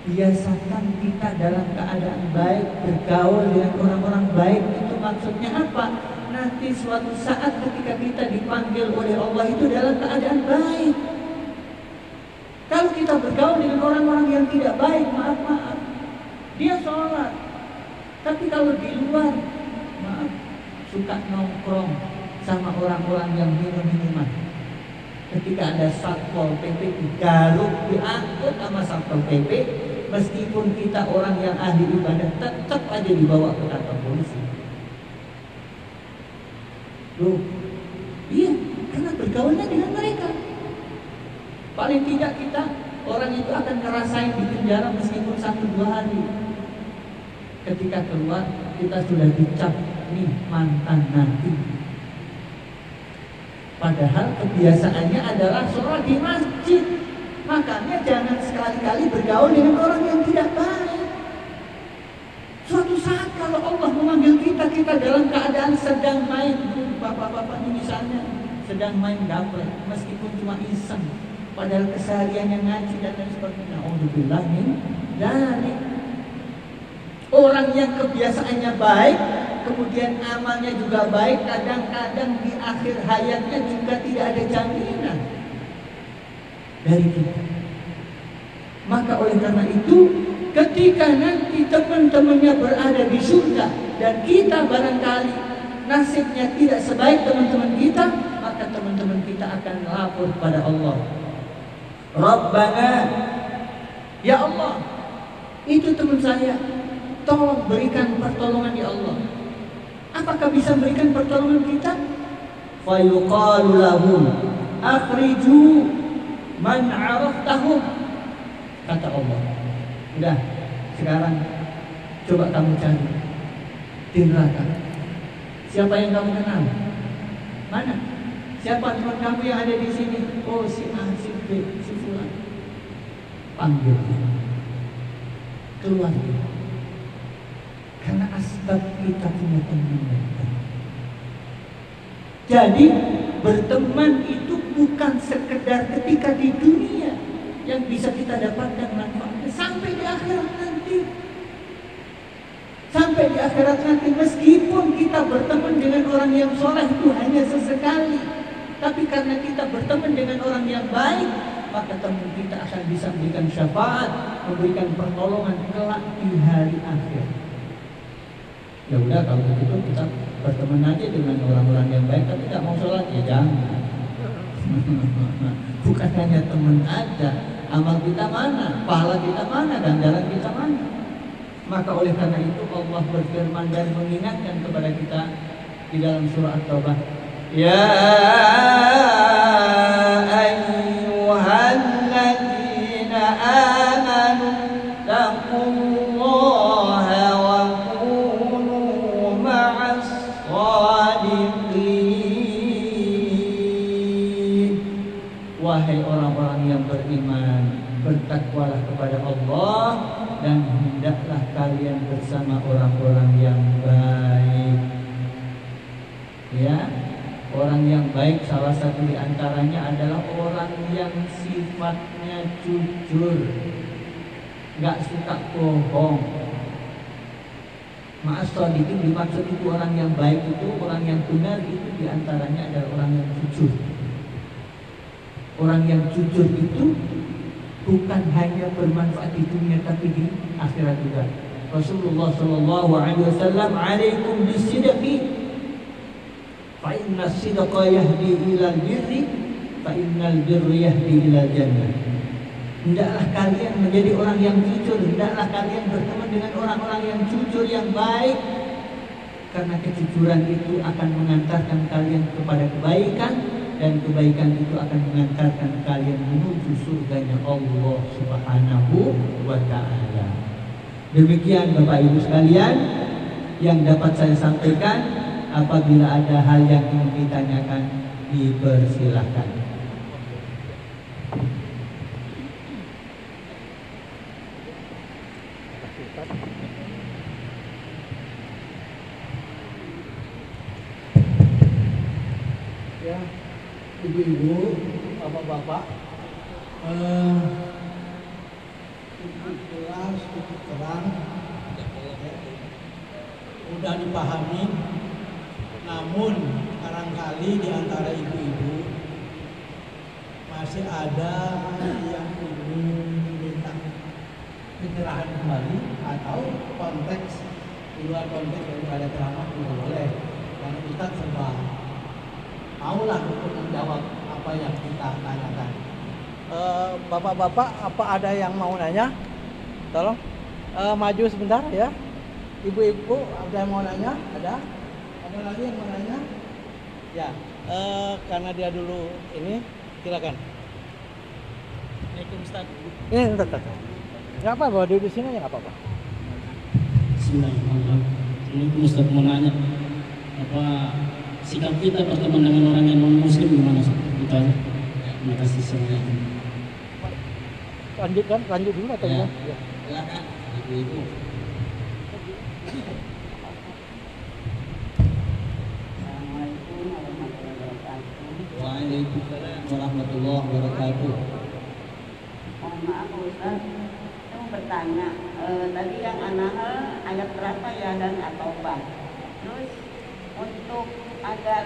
biasakan kita dalam keadaan baik, bergaul dengan orang-orang baik. Itu maksudnya apa? Nanti suatu saat ketika kita dipanggil oleh Allah itu dalam keadaan baik. Kalau kita bergaul dengan orang-orang yang tidak baik, maaf, dia sholat, tapi kalau di luar, maaf, suka nongkrong sama orang-orang yang minum-minuman. Ketika ada Satpol PP digaruk, diangkut sama Satpol PP, meskipun kita orang yang ahli ibadah, tetap aja dibawa ke kantor polisi. Loh, iya, karena bergaulnya dengan mereka. Paling tidak kita, orang itu akan ngerasain di penjara meskipun 1-2 hari. Ketika keluar, kita sudah dicap, nih mantan nabi. Padahal kebiasaannya adalah sholat di masjid. Makanya jangan sekali-kali bergaul dengan orang yang tidak baik. Suatu saat kalau Allah memanggil kita, kita dalam keadaan sedang main, bapak-bapak ini misalnya sedang main gaple, meskipun cuma iseng, padahal kesehariannya ngaji dan lain sebagainya. Alhamdulillah min dzalik. Orang yang kebiasaannya baik, kemudian amalnya juga baik, kadang-kadang di akhir hayatnya juga tidak ada jaminan dari kita. Maka oleh karena itu, ketika nanti teman-temannya berada di surga dan kita barangkali nasibnya tidak sebaik teman-teman kita, maka teman-teman kita akan lapor kepada Allah. Rabbana, ya Allah, itu teman saya, tolong berikan pertolongan ya Allah. Apakah bisa berikan pertolongan kita? Fayuqalu lahum akhriju man 'araftahum. Kata Allah, udah, sekarang coba kamu cari di neraka. Siapa yang kamu kenal? Mana? Siapa teman kamu yang ada di sini? Oh, si A, si B, si Fulan. Panggil dia, keluar dia. Karena asbab kita punya teman. Jadi berteman itu bukan sekedar ketika di dunia yang bisa kita dapatkan manfaatnya, sampai di akhirat nanti. Sampai di akhirat nanti, meskipun kita berteman dengan orang yang soleh itu hanya sesekali, tapi karena kita berteman dengan orang yang baik, maka teman kita akan bisa memberikan syafaat, memberikan pertolongan kelak di hari akhir. Ya udah, kalau begitu kita berteman aja dengan orang-orang yang baik, tapi tidak mau sholat, ya jangan. Bukan hanya teman aja, amal kita mana, pahala kita mana, ganjaran kita mana. Maka oleh karena itu Allah berfirman dan mengingatkan kepada kita di dalam surah At-Taubah, Ya ayyuhalladzina amanu taqullaha wa kunu ma'as shadiqin. Wahai orang-orang yang beriman, bertakwalah kepada Allah dan hendaklah kalian bersama orang-orang yang baik. Ya, orang yang baik salah satu di antaranya adalah orang yang sifatnya jujur, nggak suka bohong. Ma'as-shadiqin dimaksud itu orang yang baik itu, orang yang benar itu di antaranya adalah orang yang jujur. Orang yang jujur itu bukan hanya bermanfaat di dunia tapi di akhirat juga. Rasulullah sallallahu alaihi wasallam, "Alaikum bisidqi fa inna sidqa yahdi ilal birri fa innal birra yahdi ilal jannah." Hendaklah kalian menjadi orang yang jujur, hendaklah kalian berteman dengan orang-orang yang jujur, yang baik, karena kejujuran itu akan mengantarkan kalian kepada kebaikan, dan kebaikan itu akan mengantarkan kalian menuju surganya Allah Subhanahu wa ta'ala. Demikian Bapak Ibu sekalian yang dapat saya sampaikan. Apabila ada hal yang ingin ditanyakan, dipersilahkan. Ya, ibu-ibu, bapak-bapak, cukup jelas, cukup terang, mudah dipahami. Namun barangkali di antara ibu-ibu masih ada yang ingin minta pencerahan kembali atau konteks di luar konteks daripada ceramah juga boleh. Karena kita serba maulah untuk menjawab apa yang kita tanyakan. Bapak-bapak, apa ada yang mau nanya? Tolong maju sebentar ya. Ibu-ibu, ada yang mau nanya? Ada? Ada lagi yang mau nanya? Ya, karena dia dulu ini, silakan. Assalamualaikum Ustaz. Tetap. Nggak apa-apa, di sini aja nggak apa-apa. Bismillahirrahmanirrahim. Ustaz mau nanya, apa sikap kita berteman dengan orang yang non muslim gimana Ustaz? Itu aja. Terima kasih. Assalamualaikum. Lanjut dulu atau ya. ya. Silakan ibu-ibu. Assalamualaikum warahmatullahi wabarakatuh. Waalaikumsalam warahmatullahi wabarakatuh. Mohon maaf Ustaz, saya mau bertanya. Tadi yang An-Nahl ayat berapa ya dan At-Taubah? Terus untuk agar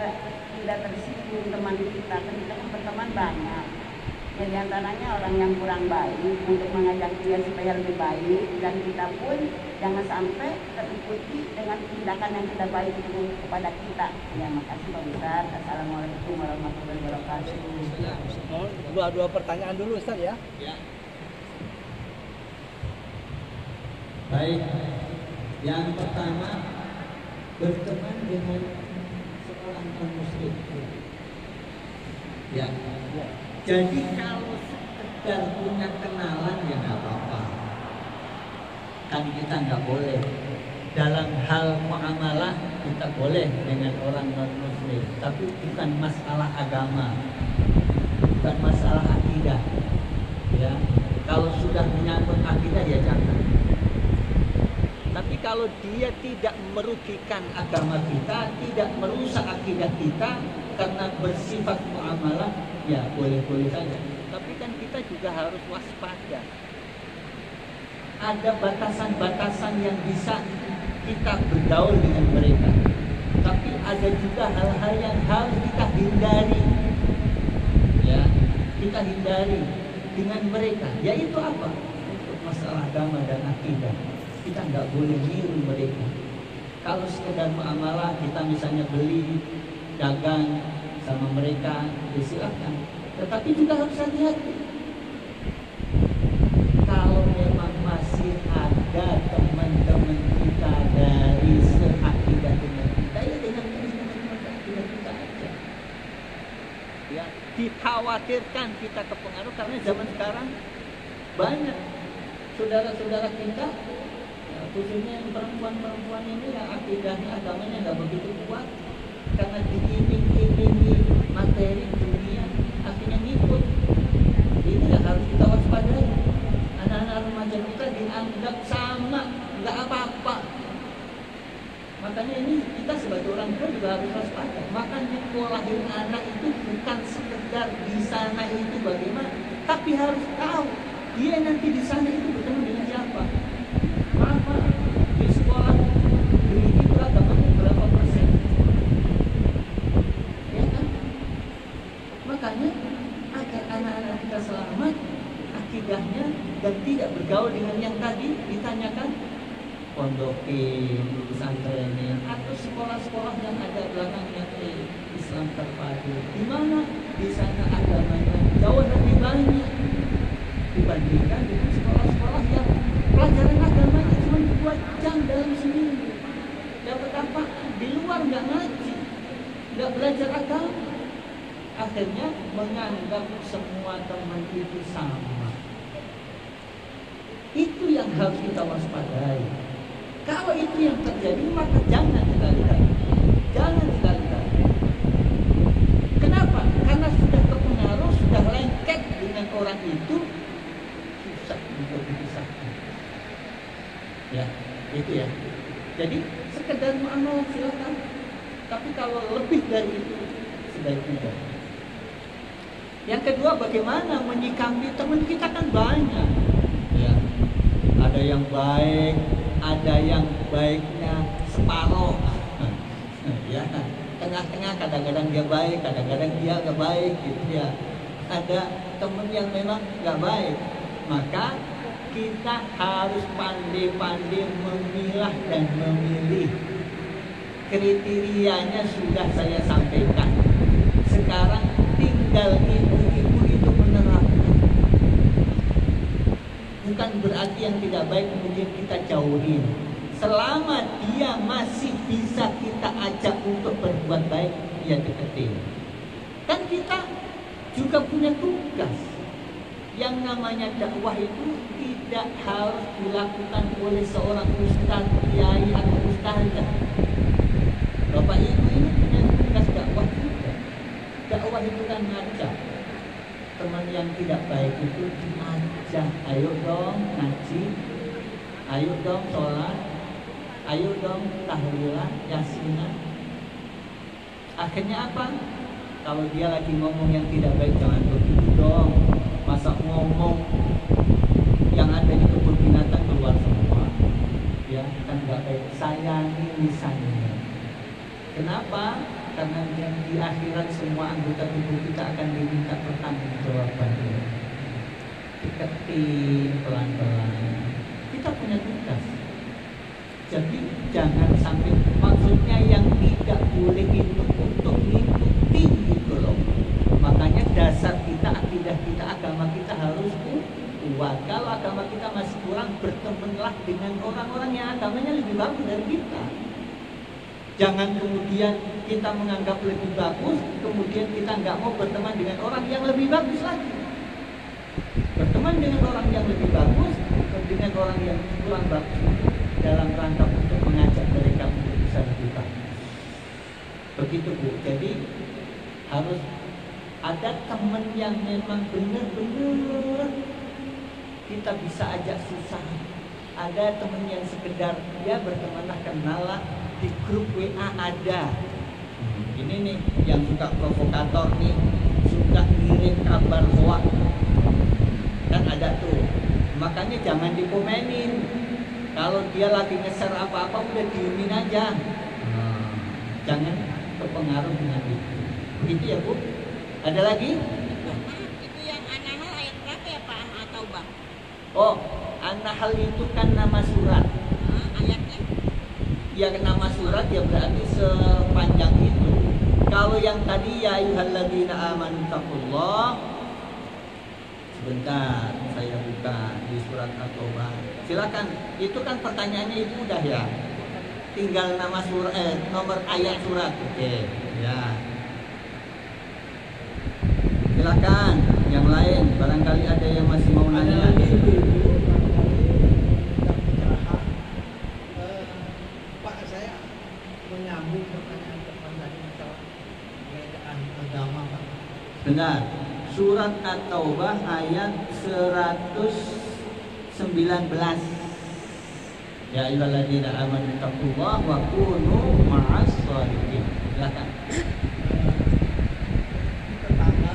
tidak tersinggung teman kita, kan kita kan berteman banyak. Jadi antaranya orang yang kurang baik, untuk mengajak dia supaya lebih baik, dan kita pun jangan sampai terikuti dengan tindakan yang tidak baik itu kepada kita. Ya, makasih Pak Ustaz. Assalamualaikum warahmatullahi wabarakatuh. Dua pertanyaan dulu Ustaz ya. Ya. Baik. Yang pertama, berteman dengan seorang non-muslim. Ya. Jadi kalau sekedar punya kenalan ya nggak apa-apa. Kan kita nggak boleh. Dalam hal muamalah kita boleh dengan orang non-muslim, tapi bukan masalah agama, bukan masalah akidah. Ya, kalau sudah menyangkut akidah ya jangan. Tapi kalau dia tidak merugikan agama kita, tidak merusak akidah kita karena bersifat muamalah, ya boleh-boleh saja. Tapi kan kita juga harus waspada. Ada batasan-batasan yang bisa kita bergaul dengan mereka. Tapi ada juga hal-hal yang harus kita hindari. Ya, kita hindari dengan mereka. Yaitu apa? Untuk masalah agama dan akidah. Kita nggak boleh niru mereka. Kalau sekedar muamalah, kita misalnya beli, dagang sama mereka, ya silakan. Tetapi juga harus hati-hati. Kalau memang masih ada teman-teman kita dari seakidah dengan kita, ya dengan teman-teman seakidah kita aja. khawatirkan kita kepengaruh, karena zaman sekarang banyak saudara-saudara kita, ya, khususnya yang perempuan-perempuan ini yang akidahnya, agamanya nggak begitu kuat, karena diiming-imingi materi dunia akhirnya ngikut. Ini yang harus kita waspadai. Anak-anak remaja kita dianggap sama, nggak apa-apa. Makanya ini kita sebagai orang tua juga harus waspada. Makanya ngolahin anak itu bukan sekedar di sana itu bagaimana, tapi harus tahu dia nanti di sana itu bertemu dengan siapa. Mama di sekolah itu agamanya berapa persen? Ya kan? Makanya agar anak-anak kita selamat akidahnya dan tidak bergaul dengan yang tadi ditanyakan, pondokin, pesantrenin, atau sekolah-sekolah yang ada belakangnya Islam terpadu, di mana di sana agamanya jauh lebih banyak dibandingkan dengan sekolah-sekolah yang pelajaran agamanya cuma 2 jam dalam seminggu. Dapat apa? Di luar nggak ngaji, nggak belajar agama. Akhirnya menganggap semua teman itu sama. Itu yang harus kita waspadai. Kalau itu yang terjadi, maka jangan kita lihat. Jangan kita lihat. Kenapa? Karena sudah terpengaruh, sudah lengket dengan orang itu, susah untuk dipisahkan. Ya, itu ya. Jadi sekedar muamalah silakan. Tapi kalau lebih dari itu, sebaiknya tidak. Yang kedua, bagaimana menyikapi teman kita kan banyak. Ya, ada yang baik, ada yang baiknya separuh, ya, tengah-tengah, kadang-kadang dia baik, kadang-kadang dia nggak baik, gitu ya. Ada teman yang memang nggak baik, maka kita harus pandai-pandai memilah dan memilih. Kriterianya sudah saya sampaikan. Sekarang tinggal ibu-ibu itu menerapkan. Bukan berarti yang tidak baik kemudian kita jauhin. Selama dia masih bisa kita ajak untuk berbuat baik, ya deketin. Kan kita juga punya tugas. Yang namanya dakwah itu tidak harus dilakukan oleh seorang ustaz, kiai atau ustazah. Bapak ibu ini punya tugas dakwah juga. Dakwah itu kan ngajak. Teman yang tidak baik itu diajak, ayo dong ngaji, ayo dong sholat, ayo dong tahlilan, yasinan. Akhirnya apa? Kalau dia lagi ngomong yang tidak baik, jangan begitu dong. Masa ngomong yang ada di kebun binatang keluar semua, ya kan nggak baik. Sayangi lisannya. Kenapa? Karena di akhirat semua anggota tubuh kita akan diminta pertanggungjawabannya. Deketin pelan-pelan. Kita punya tugas. Jadi jangan sampai, maksudnya yang tidak boleh itu untuk ngikuti gitu loh. Makanya dasar kita, akidah kita, agama kita harus kuat. Kalau agama kita masih kurang, bertemanlah dengan orang-orang yang agamanya lebih bagus dari kita. Jangan kemudian kita menganggap lebih bagus, kemudian kita nggak mau berteman dengan orang yang lebih bagus lagi. Berteman dengan orang yang lebih bagus, dengan orang yang kurang bagus, dalam rangka untuk mengajak mereka untuk bisa lebih bagus. Begitu Bu. Jadi harus ada teman yang memang benar-benar kita bisa ajak susah. Ada teman yang sekedar dia bertemanlah, kenalah, di grup WA ada. Ini nih yang suka provokator nih, suka ngirim kabar hoax. Kan ada tuh. Makanya jangan dikomenin. Kalau dia lagi nge-share apa-apa udah diemin aja. Jangan terpengaruh dengan itu. Begitu ya Bu. Ada lagi? Itu yang An-Nahl ayat berapa ya Pak atau Bang? Oh, An-Nahl itu kan nama surat. Ayatnya? Ya nama surat ya berarti sepanjang itu. Kalau yang tadi ya ayyuhalladzina amanu taqullah, sebentar saya buka di surat At-Taubah. Silakan. Itu kan pertanyaannya itu udah ya. Tinggal nama surat, nomor ayat surat. Oke, ya. Silakan yang lain, barangkali ada yang masih mau Ada nanya. lagi ibu-ibu barangkali minta pencerahan. Pak, saya menyambung pertanyaan teman tadi masalah perbedaan agama, Pak. Benar. Surat At-Taubah ayat 119. Ya ayyuhalladzina amanu taqullaha wa kunu ma'as shadiqin. Silakan. Tetangga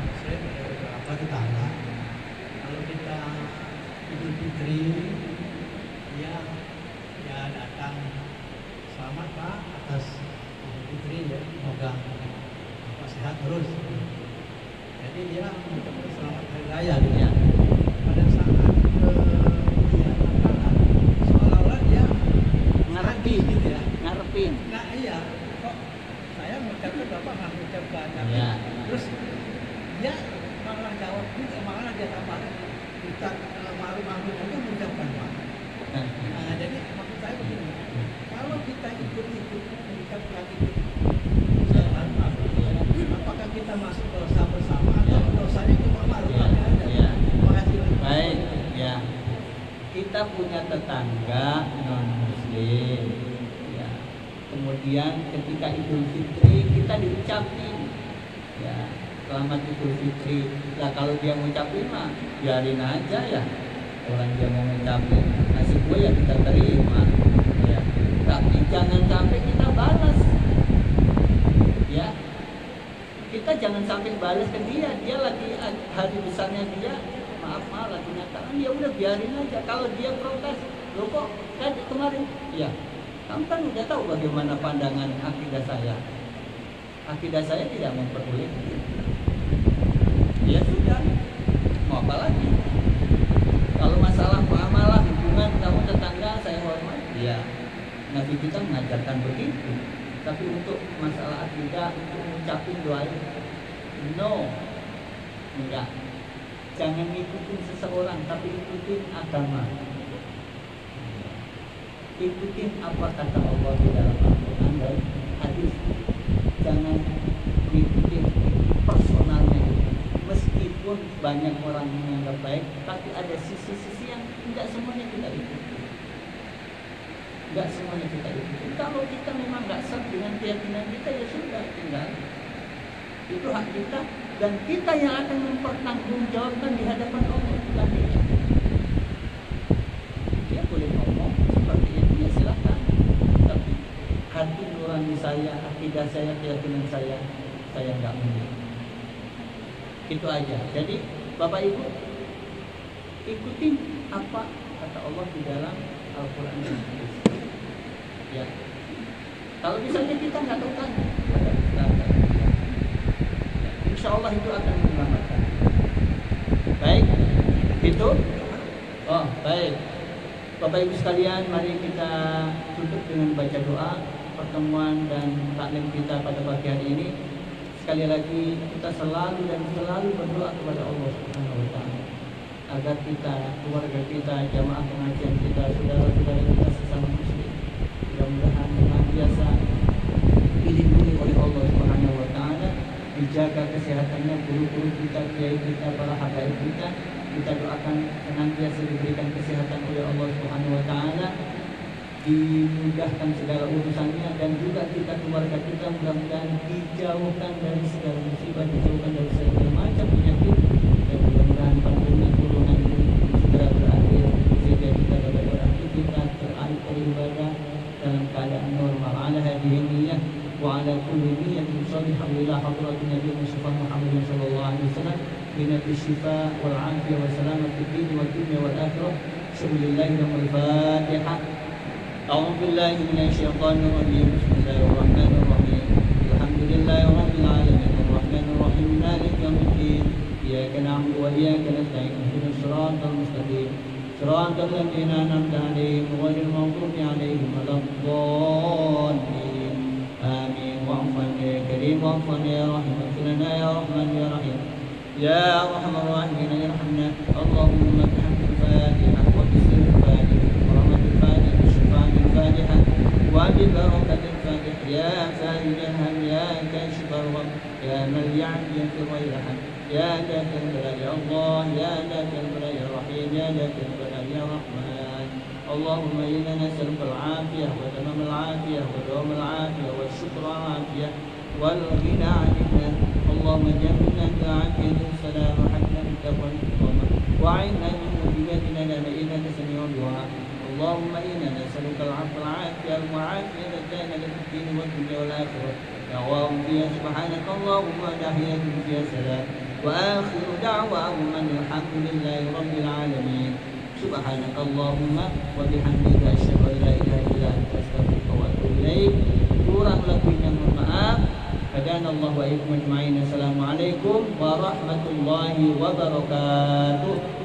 Muslim, ada beberapa tetangga. Kalau kita Idul Fitri, dia datang, selamat Pak atas Idul Fitri ya, semoga Bapak sehat terus. Jadi dia mengucapkan selamat hari raya gitu ya. Pada saat dia mengatakan seolah-olah dia Ngerti gitu ya. ngarepin. Nah iya, kok saya mengucapkan Bapak nggak mengucapkan, tapi Ya. terus dia malah jawab juga, malah dia tambah ucap malu-malu aja mengucapkan Pak. Nah, jadi maksud saya begini, kalau kita ikut-ikut mengucapkan itu, apakah kita masuk dosa bersama atau dosanya cuma malu-malu aja? Ya. Terima kasih. Baik, ya. Kita punya tetangga non muslim. Ya. Kemudian ketika Idul Fitri kita diucapin, ya, selamat Idul Fitri. Lah kalau dia ngucapin mah biarin aja ya. Orang dia mau ngucapin, nasi gue ya kita terima. Ya. Tapi jangan sampai kita balas. Ya. Kita jangan sampai balas ke dia. Dia lagi hari besarnya dia, maaf lagi Natalan, ya udah biarin aja. Kalau dia protes, lo kok kan kemarin, ya kamu kan udah tahu bagaimana pandangan akidah saya. Akidah saya tidak memperbolehkan. Ya sudah, mau apa lagi? Kalau masalah muamalah hubungan kamu tetangga saya hormat, ya Nabi kita mengajarkan begitu. Tapi untuk masalah akidah, untuk mengucapin doa, no, enggak. Jangan ikutin seseorang, tapi ikutin agama. Ikutin apa kata Allah di dalam Al-Quran dan hadis. Jangan ikutin personalnya. Meskipun banyak orang yang menganggap baik, tapi ada sisi-sisi yang tidak semuanya kita ikuti. Tidak semuanya kita ikuti. Kalau kita memang nggak serp dengan keyakinan kita, ya sudah, tinggal. Itu hak kita dan kita yang akan mempertanggungjawabkan di hadapan Allah, bukan dia. Dia boleh ngomong seperti itu, ya silakan. Tapi hati nurani saya, akidah saya, keyakinan saya nggak memiliki. Itu aja. Jadi Bapak Ibu ikutin apa kata Allah di dalam Al-Quran dan Hadis. Ya. Kalau misalnya kita nggak tahu kan, insya Allah itu akan menyelamatkan. Baik, itu. Oh, baik. Bapak Ibu sekalian, mari kita tutup dengan baca doa pertemuan dan taklim kita pada pagi hari ini. Sekali lagi kita selalu berdoa kepada Allah Subhanahu wa taala agar kita, keluarga kita, jamaah pengajian kita, saudara-saudara kita sesama muslim mudah-mudahan senantiasa dilindungi oleh Allah Subhanahu wa taala, dijaga kesehatannya, guru-guru kita, kiai kita, para habaib kita. Kita doakan senantiasa diberikan kesehatan oleh Allah Subhanahu wa taala, dimudahkan segala urusannya, dan juga kita, keluarga kita, mudah-mudahan dijauhkan dari segala musibah, dijauhkan dari segala macam penyakit, dan mudah-mudahan pandemi corona ini segera berakhir sehingga kita dapat beraktivitas, beribadah dalam keadaan normal. Ala hadhihi niyyah wa ala kulli niyyatin shalihah ila hadratin Nabi Mustafa Muhammad sallallahu alaihi wasallam binati syifa wal afiyah wa salamat fid din wa dunya wal akhirah. Bismillahirrahmanirrahim. أعوذ بالله من الشيطان الرجيم. بسم الله الرحمن الرحيم. الحمد لله رب العالمين الرحمن الرحيم مالك يوم الدين إياك نعبد وإياك نستعين اهدنا الصراط المستقيم صراط الذين أنعمت عليهم غير المغضوب عليهم ولا الضالين آمين. واعف عنا يا كريم واعف عنا يا رحيم اغفر لنا يا رحمن يا رحيم يا أرحم الراحمين ارحمنا. اللهم بحمد الفاتحة وبسر الفاتحة ورحمة الفاتحة الفاتحة وببركة الفاتحة يا فارج الهم يا كاشف الغم يا لا ملجأ منك غير حمد يا ذاك الجلال يا الله يا ذاك الجلال يا رحيم يا ذاك الجلال يا رحمن اللهم إنا نسألك العافية وتمام العافية ودوام العافية والشكر العافية والغنى عن الناس اللهم جعلنا بالعافية السلام حتى التقوى القامة وعنا من مصيبتنا لنا إنك سميع الدعاء اللهم إنا نسألك العفو والعافية والعافية لنا في الدين والدنيا والآخرة دعواهم فيها سبحانك اللهم وتحياتهم فيها سلام وآخر دعواهم أن الحمد لله رب العالمين سبحانك اللهم وبحمدك أشهد أن لا إله إلا أنت أستغفرك وأتوب إليك kurang lebihnya mohon maaf. Hadanallahu wa iyyakum ajma'in. Assalamualaikum warahmatullahi wabarakatuh.